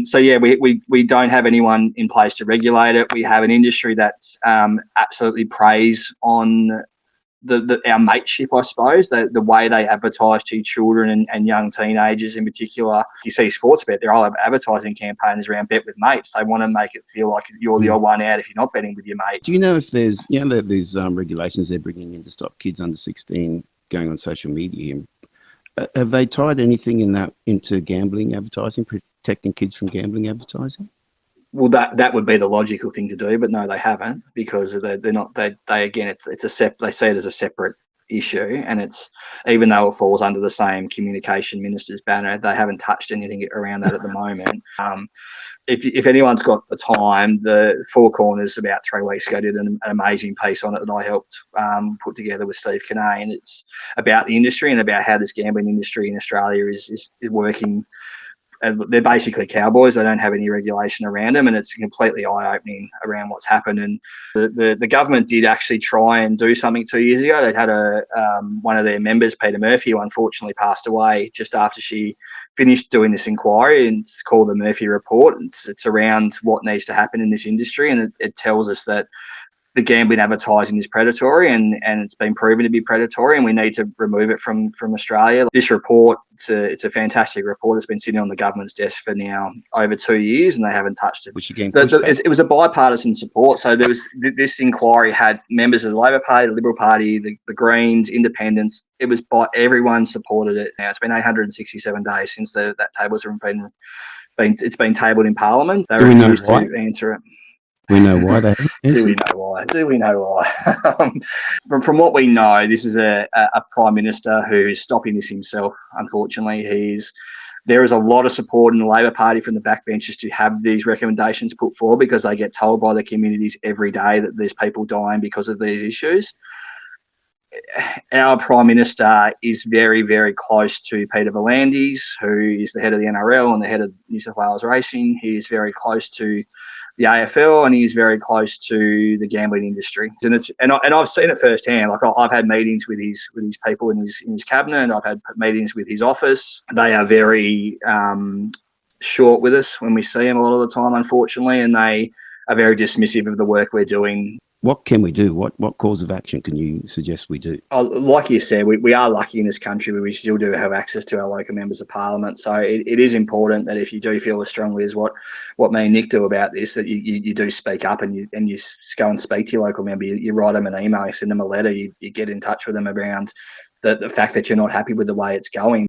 So yeah, we don't have anyone in place to regulate it. We have an industry that's absolutely preys on our mateship, I suppose, the way they advertise to children and young teenagers in particular. You see sports bet, their whole advertising campaign is around bet with mates. They want to make it feel like you're the odd one out if you're not betting with your mate. Do you know if there's, there's regulations they're bringing in to stop kids under 16 going on social media? Have they tied anything into gambling advertising, protecting kids from gambling advertising? Well, that would be the logical thing to do, but no, they haven't, because they're not. They again, it's they see it as a separate issue, and it's, even though it falls under the same communication minister's banner, they haven't touched anything around that at the moment. If anyone's got the time, the Four Corners about 3 weeks ago did an amazing piece on it that I helped put together with Steve Kinnane, and it's about the industry and about how this gambling industry in Australia is working. They're basically cowboys. They don't have any regulation around them, and it's completely eye-opening around what's happened. And the government did actually try and do something 2 years ago. They'd had one of their members, Peter Murphy, who unfortunately passed away just after she finished doing this inquiry, and it's called the Murphy Report. It's around what needs to happen in this industry, and it tells us that the gambling advertising is predatory, and it's been proven to be predatory, and we need to remove it from Australia. This report, it's a fantastic report. It's been sitting on the government's desk for now over 2 years, and they haven't touched it. It was a bipartisan support. So there was this inquiry had members of the Labor Party, the Liberal Party, the Greens, Independents. It was everyone supported it. Now it's been 867 days since that table's been tabled in Parliament. They refused to answer it. We know why they Do we know why? From what we know, this is a Prime Minister who is stopping this himself, unfortunately. There is a lot of support in the Labor Party from the backbenchers to have these recommendations put forward, because they get told by the communities every day that there's people dying because of these issues. Our Prime Minister is very, very close to Peter V'landys, who is the head of the NRL and the head of New South Wales Racing. He is very close to the AFL, and he's very close to the gambling industry. And I've seen it firsthand. Like, I've had meetings with his people in his cabinet, and I've had meetings with his office. They are very short with us when we see him a lot of the time, unfortunately, and they are very dismissive of the work we're doing. What can we do? What course of action can you suggest we do? Like you said, we are lucky in this country where we still do have access to our local members of parliament. So it is important that if you do feel as strongly as what me and Nick do about this, that you do speak up, and you go and speak to your local member. You write them an email, you send them a letter, you get in touch with them around the fact that you're not happy with the way it's going.